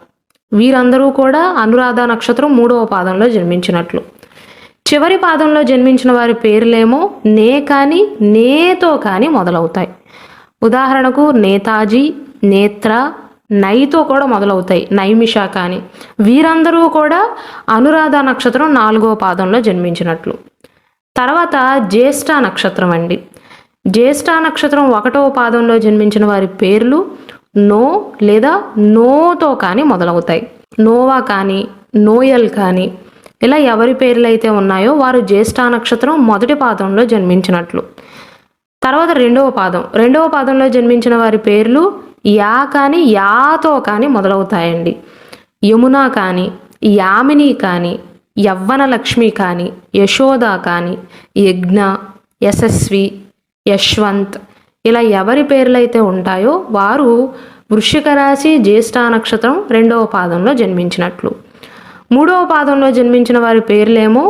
వీరందరూ కూడా అనురాధ నక్షత్రం 3వ పాదంలో జన్మించినట్లు. చివరి పాదంలో జన్మించిన వారి పేర్లేమో నే కానీ నేతో కానీ మొదలవుతాయి. ఉదాహరణకు నేతాజీ, నేత్ర, నైతో కూడా మొదలవుతాయి. నైమిష కానీ వీరందరూ కూడా అనురాధ నక్షత్రం 4వ పాదంలో జన్మించినట్లు. తర్వాత జ్యేష్ఠ నక్షత్రం అండి. జ్యేష్ఠ నక్షత్రం 1వ పాదంలో జన్మించిన వారి పేర్లు నో లేదా నోతో కానీ మొదలవుతాయి. నోవా కానీ, నోయల్ కానీ ఇలా ఎవరి పేర్లు అయితే ఉన్నాయో వారు జ్యేష్ఠ నక్షత్రం 1వ పాదంలో జన్మించినట్లు. తర్వాత 2వ పాదం. 2వ పాదంలో జన్మించిన వారి పేర్లు యా కానీ యాతో కానీ మొదలవుతాయండి. యమున కానీ, యామిని కానీ, యవ్వన లక్ష్మి కానీ, యశోద కానీ, యజ్ఞ, యశస్వి, యశ్వంత్ ఇలా ఎవరి పేర్లు అయితే ఉంటాయో వారు వృశ్చిక రాశి జ్యేష్ఠ నక్షత్రం 2వ పాదంలో జన్మించినట్లు. 3వ పాదంలో జన్మించిన వారి పేర్లేమో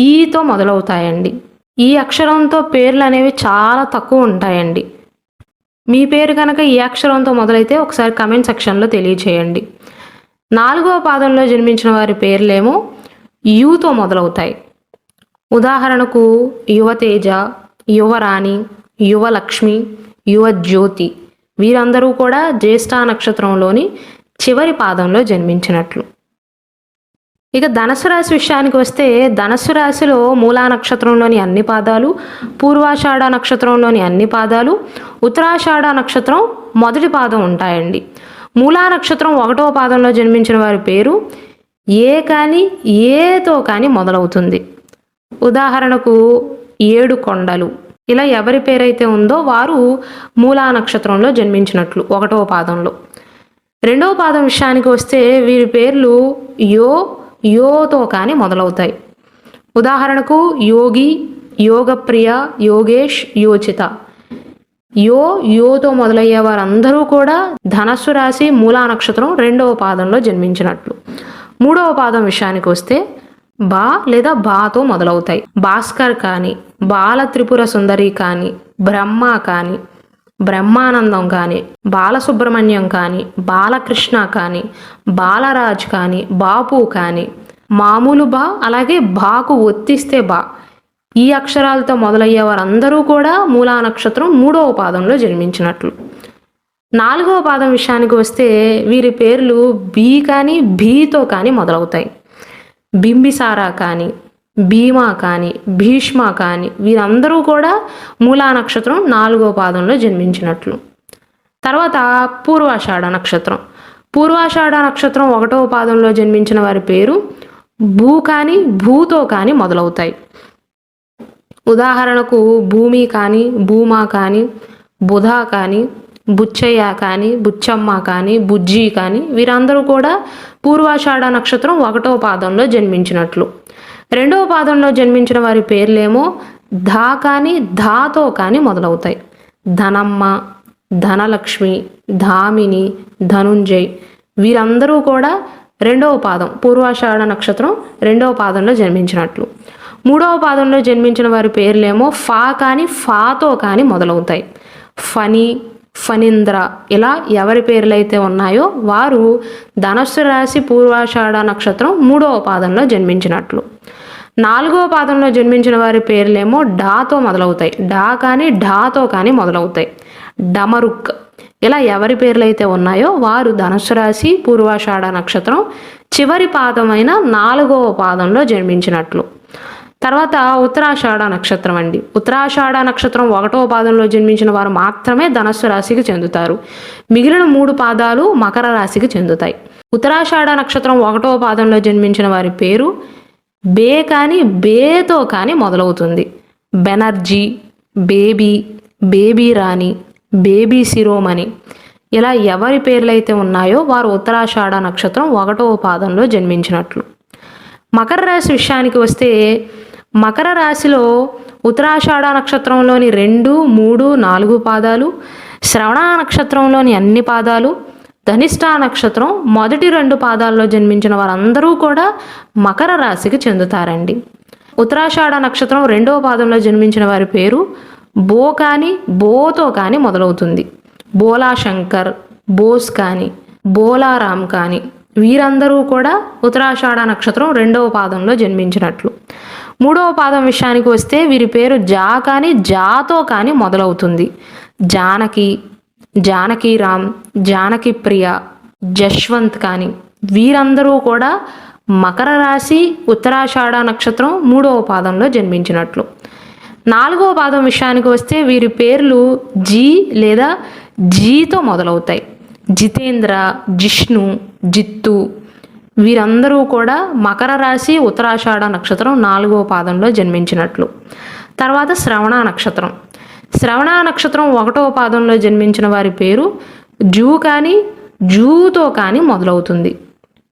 ఈతో మొదలవుతాయండి. ఈ అక్షరంతో పేర్లు అనేవి చాలా తక్కువ ఉంటాయండి. మీ పేరు కనుక ఈ అక్షరంతో మొదలైతే ఒకసారి కమెంట్ సెక్షన్లో తెలియచేయండి. 4వ పాదంలో జన్మించిన వారి పేర్లేమో యూతో మొదలవుతాయి. ఉదాహరణకు యువతేజ, యువరాణి, యువలక్ష్మి, యువజ్యోతి వీరందరూ కూడా జ్యేష్ఠ నక్షత్రంలోని చివరి పాదంలో జన్మించినట్లు. ఇక ధనుసు రాశి విషయానికి వస్తే ధనుసు రాశిలో మూలా నక్షత్రంలోని అన్ని పాదాలు, పూర్వాషాఢ నక్షత్రంలోని అన్ని పాదాలు, ఉత్తరాషాఢ నక్షత్రం మొదటి పాదం ఉంటాయండి. మూలా నక్షత్రం 1వ పాదంలో జన్మించిన వారి పేరు ఏ కానీ ఏతో కానీ మొదలవుతుంది. ఉదాహరణకు 7 కొండలు. ఇలా ఎవరి పేరైతే ఉందో వారు మూలా నక్షత్రంలో జన్మించినట్లు 1వ పాదంలో. 2వ పాదం విషయానికి వస్తే వీరి పేర్లు యోతో కానీ మొదలవుతాయి. ఉదాహరణకు యోగి, యోగప్రియ, యోగేష్, యోచిత. యోతో మొదలయ్యే వారందరూ కూడా ధనస్సు రాశి మూలా నక్షత్రం 2వ పాదంలో జన్మించినట్లు. 3వ పాదం విషయానికి వస్తే బా లేదా బాతో మొదలవుతాయి. భాస్కర్ కానీ, బాల త్రిపుర సుందరి కానీ, బ్రహ్మ కానీ, బ్రహ్మానందం కానీ, బాలసుబ్రహ్మణ్యం కానీ, బాలకృష్ణ కానీ, బాలరాజ్ కానీ, బాపు కానీ, మామూలు బా, అలాగే బాకు ఒత్తిస్తే బా, ఈ అక్షరాలతో మొదలయ్యే వారందరూ కూడా మూలా నక్షత్రం 3వ పాదంలో జన్మించినట్లు. 4వ పాదం విషయానికి వస్తే వీరి పేర్లు బి కానీ భీతో కానీ మొదలవుతాయి. బింబిసార కానీ, భీమా కానీ, భీష్మ కానీ, వీరందరూ కూడా మూలా నక్షత్రం 4వ పాదంలో జన్మించినట్లు. తర్వాత పూర్వాషాఢ నక్షత్రం. పూర్వాషాఢ నక్షత్రం 1వ పాదంలో జన్మించిన వారి పేరు భూ కానీ భూతో కానీ మొదలవుతాయి. ఉదాహరణకు భూమి కానీ, భూమా కానీ, బుధ కానీ, బుచ్చయ్య కానీ, బుచ్చమ్మ కానీ, బుజ్జి కానీ, వీరందరూ కూడా పూర్వాషాఢ నక్షత్రం 1వ పాదంలో జన్మించినట్లు. 2వ పాదంలో జన్మించిన వారి పేర్లేమో ధా కానీ ధాతో కానీ మొదలవుతాయి. ధనమ్మ, ధనలక్ష్మి, ధామిని, ధనుంజయ్, వీరందరూ కూడా 2వ పాదం పూర్వాషాఢ నక్షత్రం 2వ పాదంలో జన్మించినట్లు. 3వ పాదంలో జన్మించిన వారి పేర్లేమో ఫా కానీ ఫాతో కానీ మొదలవుతాయి. ఫణి, ఫణీంద్ర, ఇలా ఎవరి పేర్లైతే ఉన్నాయో వారు ధనస్సు రాశి పూర్వాషాఢ నక్షత్రం 3వ పాదంలో జన్మించినట్లు. 4వ పాదంలో జన్మించిన వారి పేర్లేమో డాతో మొదలవుతాయి. డా కానీ ఢాతో కానీ మొదలవుతాయి. డమరుక్, ఇలా ఎవరి పేర్లైతే ఉన్నాయో వారు ధనస్సు రాశి పూర్వాషాఢ నక్షత్రం చివరి పాదమైన 4వ పాదంలో జన్మించినట్లు. తర్వాత ఉత్తరాషాఢ నక్షత్రం అండి. ఉత్తరాషాఢ నక్షత్రం 1వ పాదంలో జన్మించిన వారు మాత్రమే ధనస్సు రాశికి చెందుతారు. మిగిలిన 3 పాదాలు మకర రాశికి చెందుతాయి. ఉత్తరాషాఢ నక్షత్రం 1వ పాదంలో జన్మించిన వారి పేరు బే కానీ బేతో కానీ మొదలవుతుంది. బెనర్జీ, బేబీ, బేబీ రాణి, బేబీ శిరోమణి, ఇలా ఎవరి పేర్లైతే ఉన్నాయో వారు ఉత్తరాషాఢ నక్షత్రం 1వ పాదంలో జన్మించినట్లు. మకర రాశి విషయానికి వస్తే మకర రాశిలో ఉత్తరాషాఢ నక్షత్రంలోని 2, 3, 4 పాదాలు, శ్రవణ నక్షత్రంలోని అన్ని పాదాలు, ధనిష్ట నక్షత్రం మొదటి 2 పాదాల్లో జన్మించిన వారందరూ కూడా మకర రాశికి చెందుతారండి. ఉత్తరాషాఢ నక్షత్రం 2వ పాదంలో జన్మించిన వారి పేరు బో కానీ బోతో కానీ మొదలవుతుంది. బోలా శంకర్, బోస్ కానీ, బోలారాం కానీ, వీరందరూ కూడా ఉత్తరాషాఢ నక్షత్రం 2వ పాదంలో జన్మించినట్లు. 3వ పాదం విషయానికి వస్తే వీరి పేరు జా కానీ జాతో కానీ మొదలవుతుంది. జానకి, జానకీరామ్, జానకి ప్రియ, జశ్వంత్ కానీ, వీరందరూ కూడా మకర రాశి ఉత్తరాషాఢ నక్షత్రం 3వ పాదంలో జన్మించినట్లు. 4వ పాదం విషయానికి వస్తే వీరి పేర్లు జీ లేదా జీతో మొదలవుతాయి. జితేంద్ర, జిష్ణు, జిత్తు, వీరందరూ కూడా మకర రాశి ఉత్తరాషాఢ నక్షత్రం 4వ పాదంలో జన్మించినట్లు. తర్వాత శ్రవణ నక్షత్రం. శ్రవణ నక్షత్రం 1వ పాదంలో జన్మించిన వారి పేరు జూ కానీ జూతో కానీ మొదలవుతుంది.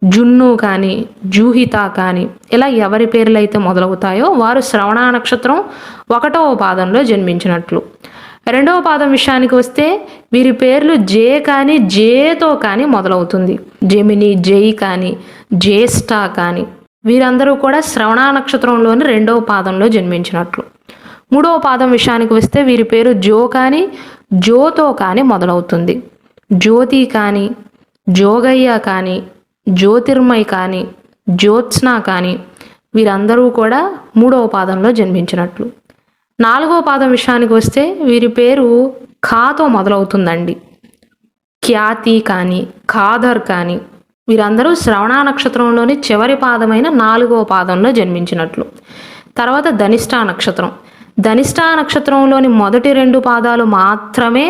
జున్ను కానీ జూహిత కానీ, ఇలా ఎవరి పేర్లు అయితే మొదలవుతాయో వారు శ్రవణ నక్షత్రం 1వ పాదంలో జన్మించినట్లు. 2వ పాదం విషయానికి వస్తే వీరి పేర్లు జే కానీ జేతో కానీ మొదలవుతుంది. జెమిని, జై కానీ, జ్యేష్ఠ కానీ, వీరందరూ కూడా శ్రవణ నక్షత్రంలోని 2వ పాదంలో జన్మించినట్లు. 3వ పాదం విషయానికి వస్తే వీరి పేరు జో కానీ జోతో కానీ మొదలవుతుంది. జ్యోతి కానీ, జోగయ్య కానీ, జ్యోతిర్మయ్ కానీ, జ్యోత్స్న కానీ, వీరందరూ కూడా 3వ పాదంలో జన్మించినట్లు. 4వ పాదం విషయానికి వస్తే వీరి పేరు ఖాతో మొదలవుతుందండి. ఖ్యాతి కానీ, ఖాదర్ కానీ, వీరందరూ శ్రవణ నక్షత్రంలోని చివరి పాదమైన 4వ పాదంలో జన్మించినట్లు. తర్వాత ధనిష్ట నక్షత్రం. ధనిష్ఠా నక్షత్రంలోని మొదటి 2 పాదాలు మాత్రమే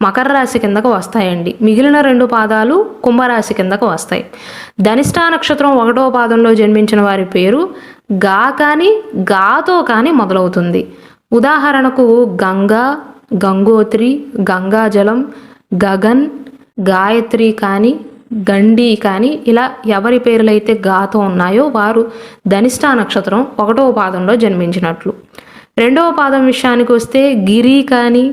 మకర రాశి కిందకు వస్తాయండి. మిగిలిన 2 పాదాలు కుంభరాశి కిందకు వస్తాయి. ధనిష్ఠా నక్షత్రం 1వ పాదంలో జన్మించిన వారి పేరు గా కానీ గాతో కానీ మొదలవుతుంది. ఉదాహరణకు గంగా, గంగోత్రి, గంగాజలం, గగన్, గాయత్రి కానీ గండి కానీ ఇలా ఎవరి పేర్లైతే గాతో ఉన్నాయో వారు ధనిష్ఠా నక్షత్రం 1వ పాదంలో జన్మించినట్లు. 2వ పాదం విషయానికి వస్తే గిరి కానీ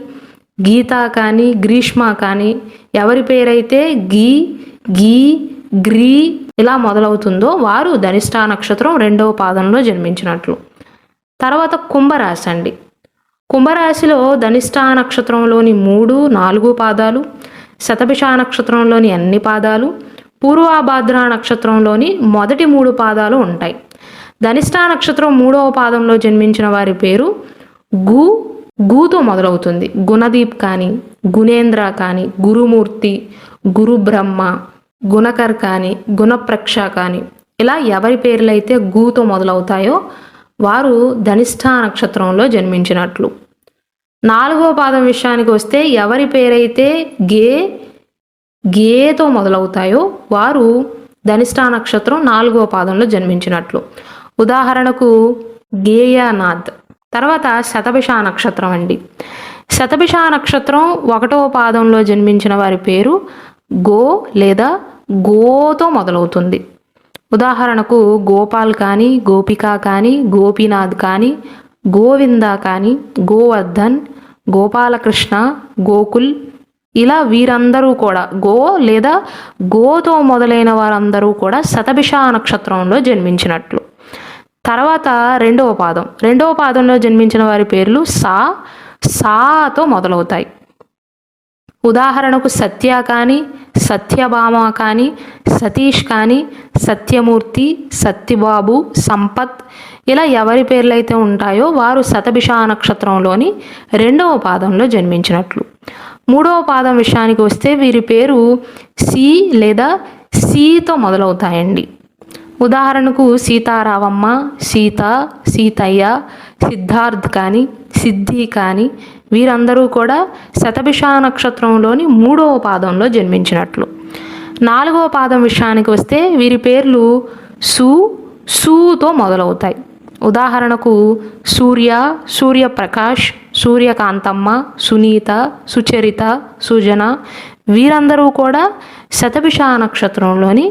గీత కానీ గ్రీష్మ కానీ ఎవరి పేరైతే గీ గీ గ్రీ ఇలా మొదలవుతుందో వారు ధనిష్ఠా నక్షత్రం 2వ పాదంలో జన్మించినట్లు. తర్వాత కుంభరాశి అండి. కుంభరాశిలో ధనిష్ఠా నక్షత్రంలోని 3, 4 పాదాలు, శతభిష నక్షత్రంలోని అన్ని పాదాలు, పూర్వాభాద్ర నక్షత్రంలోని మొదటి 3 పాదాలు ఉంటాయి. ధనిష్ఠా నక్షత్రం 3వ పాదంలో జన్మించిన వారి పేరు గూతో మొదలవుతుంది. గుణదీప్ కానీ గుణేంద్ర కానీ గురుమూర్తి, గురు బ్రహ్మ, గుణకర్ కానీ గుణప్రక్ష కానీ ఇలా ఎవరి పేర్లైతే గూతో మొదలవుతాయో వారు ధనిష్ఠా నక్షత్రంలో జన్మించినట్లు. 4వ పాదం విషయానికి వస్తే ఎవరి పేరైతే గేతో మొదలవుతాయో వారు ధనిష్ఠా నక్షత్రం 4వ పాదంలో జన్మించినట్లు. ఉదాహరణకు గేయానాథ్. తర్వాత శతభిష నక్షత్రం అండి. శతభిష నక్షత్రం 1వ పాదంలో జన్మించిన వారి పేరు గో లేదా గోతో మొదలవుతుంది. ఉదాహరణకు గోపాల్ కానీ గోపిక కానీ గోపీనాథ్ కానీ గోవింద కానీ గోవర్ధన్, గోపాలకృష్ణ, గోకుల్ ఇలా వీరందరూ కూడా గో లేదా గోతో మొదలైన వారందరూ కూడా శతభిష నక్షత్రంలో జన్మించినట్లు. తర్వాత 2వ పాదం. 2వ పాదంలో జన్మించిన వారి పేర్లు సాతో మొదలవుతాయి. ఉదాహరణకు సత్య కానీ సత్యభామ కానీ సతీష్ కానీ సత్యమూర్తి, సత్యబాబు, సంపత్ ఇలా ఎవరి పేర్లైతే ఉంటాయో వారు శతభిష నక్షత్రంలోని 2వ పాదంలో జన్మించినట్లు. 3వ పాదం విషయానికి వస్తే వీరి పేరు సి లేదా సీతో మొదలవుతాయండి. ఉదాహరణకు సీతారామమ్మ, సీత, సీతయ్య, సిద్ధార్థ్ కానీ సిద్ధి కానీ వీరందరూ కూడా శతభిష నక్షత్రంలోని 3వ పాదంలో జన్మించినట్లు. 4వ పాదం విషయానికి వస్తే వీరి పేర్లు సూతో మొదలవుతాయి. ఉదాహరణకు సూర్య, సూర్యప్రకాష్, సూర్యకాంతమ్మ, సునీత, సుచరిత, సుజన వీరందరూ కూడా శతభిష నక్షత్రంలోని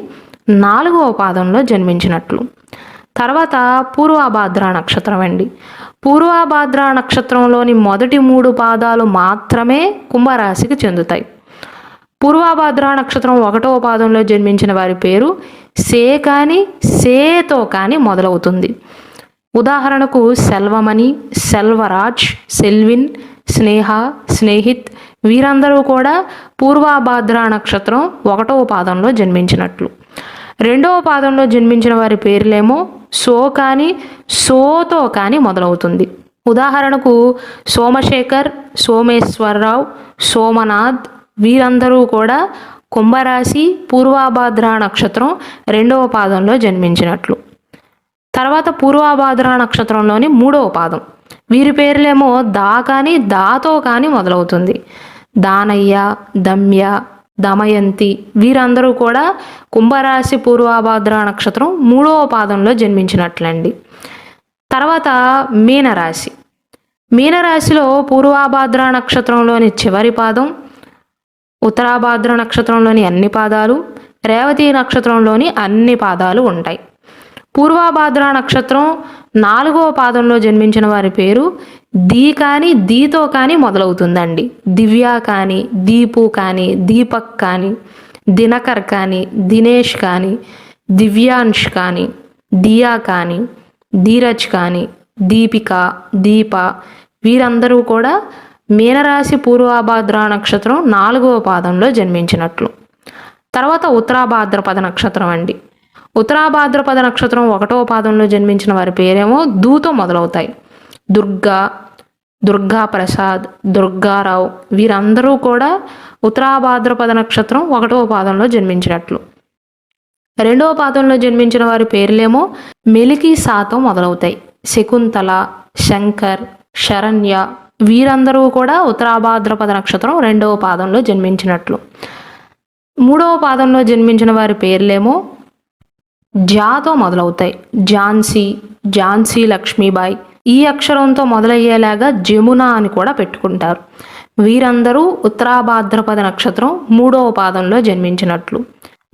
4వ పాదంలో జన్మించినట్లు. తర్వాత పూర్వాభాద్ర నక్షత్రం అండి. పూర్వాభాద్ర నక్షత్రంలోని మొదటి 3 పాదాలు మాత్రమే కుంభరాశికి చెందుతాయి. పూర్వాభాద్ర నక్షత్రం 1వ పాదంలో జన్మించిన వారి పేరు సే కానీ సేతో కానీ మొదలవుతుంది. ఉదాహరణకు సెల్వమణి, సెల్వరాజ్, సెల్విన్, స్నేహ, స్నేహిత్ వీరందరూ కూడా పూర్వాభాద్ర నక్షత్రం 1వ పాదంలో జన్మించినట్లు. 2వ పాదంలో జన్మించిన వారి పేర్లేమో సో కానీ సోతో కానీ మొదలవుతుంది. ఉదాహరణకు సోమశేఖర్, సోమేశ్వరరావు, సోమనాథ్ వీరందరూ కూడా కుంభరాశి పూర్వాభాద్ర నక్షత్రం 2వ పాదంలో జన్మించినట్లు. తర్వాత పూర్వాభాద్ర నక్షత్రంలోని 3వ పాదం. వీరి పేర్లేమో దా కానీ దాతో కానీ మొదలవుతుంది. దానయ్య, దమ్య, దమయంతి వీరందరూ కూడా కుంభరాశి పూర్వాభాద్ర నక్షత్రం 3వ పాదంలో జన్మించినట్లండి. తర్వాత మీనరాశి. మీనరాశిలో పూర్వాభాద్ర నక్షత్రంలోని చివరి పాదం, ఉత్తరాభాద్ర నక్షత్రంలోని అన్ని పాదాలు, రేవతి నక్షత్రంలోని అన్ని పాదాలు ఉంటాయి. పూర్వాభాద్ర నక్షత్రం 4వ పాదంలో జన్మించిన వారి పేరు దీ కానీ దీతో కానీ మొదలవుతుందండి. దివ్య కానీ దీపు కానీ దీపక్ కానీ దినకర్ కానీ దినేష్ కానీ దివ్యాంష్ కానీ దియా కానీ ధీరజ్ కానీ దీపిక, దీప వీరందరూ కూడా మీనరాశి పూర్వాభాద్ర నక్షత్రం 4వ పాదంలో జన్మించినట్లు. తర్వాత ఉత్తరాభాద్రపద నక్షత్రం అండి. ఉత్తరాభాద్రపద నక్షత్రం 1వ పాదంలో జన్మించిన వారి పేరేమో దూతో మొదలవుతాయి. దుర్గా, దుర్గా ప్రసాద్, దుర్గారావు వీరందరూ కూడా ఉత్తరాభాద్రపద నక్షత్రం 1వ పాదంలో జన్మించినట్లు. 2వ పాదంలో జన్మించిన వారి పేర్లేమో మెలికి సాతో మొదలవుతాయి. శకుంతల, శంకర్, శరణ్య వీరందరూ కూడా ఉత్తరాభాద్రపద నక్షత్రం 2వ పాదంలో జన్మించినట్లు. 3వ పాదంలో జన్మించిన వారి పేర్లేమో జాతో మొదలవుతాయి. ఝాన్సీ, ఝాన్సీ లక్ష్మీబాయి. ఈ అక్షరంతో మొదలయ్యేలాగా జమున అని కూడా పెట్టుకుంటారు. వీరందరూ ఉత్తరాభాద్రపద నక్షత్రం 3వ పాదంలో జన్మించినట్లు.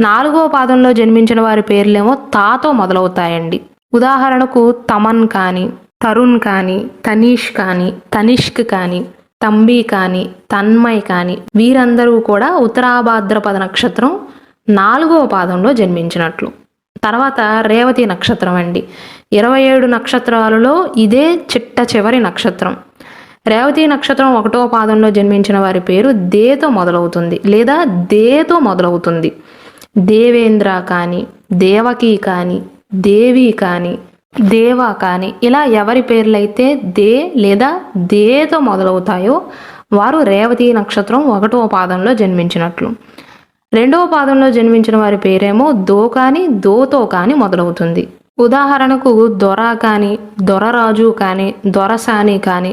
4వ పాదంలో జన్మించిన వారి పేర్లేమో తాతో మొదలవుతాయండి. ఉదాహరణకు తమన్ కానీ, తరుణ్ కానీ, తనీష్ కానీ, తనిష్క్ కానీ, తంబి కానీ, తన్మయ్ కానీ వీరందరూ కూడా ఉత్తరాభాద్రపద నక్షత్రం 4వ పాదంలో జన్మించినట్లు. తర్వాత రేవతి నక్షత్రం అండి. 27 నక్షత్రాలలో ఇదే చిట్ట చివరి నక్షత్రం. రేవతి నక్షత్రం 1వ పాదంలో జన్మించిన వారి పేరు దేతో మొదలవుతుంది లేదా దేతో మొదలవుతుంది. దేవేంద్ర కానీ, దేవకి కానీ, దేవి కానీ, దేవ కానీ ఇలా ఎవరి పేర్లైతే దే లేదా దేతో మొదలవుతాయో వారు రేవతి నక్షత్రం 1వ పాదంలో జన్మించినట్లు. 2వ పాదంలో జన్మించిన వారి పేరేమో దో కానీ, దోతో కానీ మొదలవుతుంది. ఉదాహరణకు దొర కానీ, దొరరాజు కానీ, దొరసాని కానీ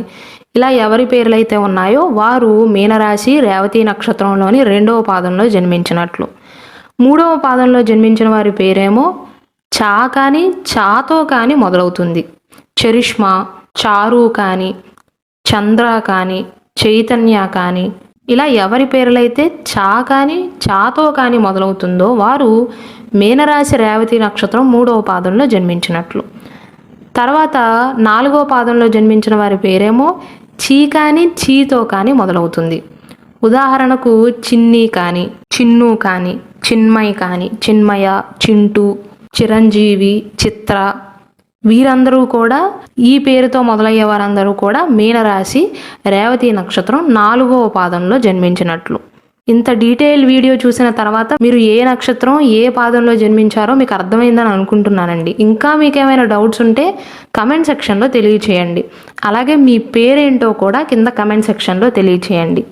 ఇలా ఎవరి పేర్లైతే ఉన్నాయో వారు మీనరాశి రేవతి నక్షత్రంలోని 2వ పాదంలో జన్మించినట్లు. 3వ పాదంలో జన్మించిన వారి పేరేమో చా కానీ, చాతో కానీ మొదలవుతుంది. చరిష్మా, చారు కానీ, చంద్ర కానీ, చైతన్య కానీ ఇలా ఎవరి పేర్లైతే చా కానీ, చాతో కానీ మొదలవుతుందో వారు మీనరాశి రేవతి నక్షత్రం 3వ పాదంలో జన్మించినట్లు. తర్వాత 4వ పాదంలో జన్మించిన వారి పేరేమో చీ కానీ, చీతో కానీ మొదలవుతుంది. ఉదాహరణకు చిన్ని కానీ, చిన్ను కానీ, చిన్మయ్ కానీ, చిన్మయ, చింటూ, చిరంజీవి, చిత్ర వీరందరూ కూడా ఈ పేరుతో మొదలయ్యే వారందరూ కూడా మీనరాశి రేవతి నక్షత్రం 4వ పాదంలో జన్మించినట్లు. ఇంత డీటెయిల్ వీడియో చూసిన తర్వాత మీరు ఏ నక్షత్రం ఏ పాదంలో జన్మించారో మీకు అర్థమైందని అనుకుంటున్నానండి. ఇంకా మీకు ఏమైనా డౌట్స్ ఉంటే కమెంట్ సెక్షన్లో తెలియచేయండి. అలాగే మీ పేరేంటో కూడా కింద కమెంట్ సెక్షన్లో తెలియచేయండి.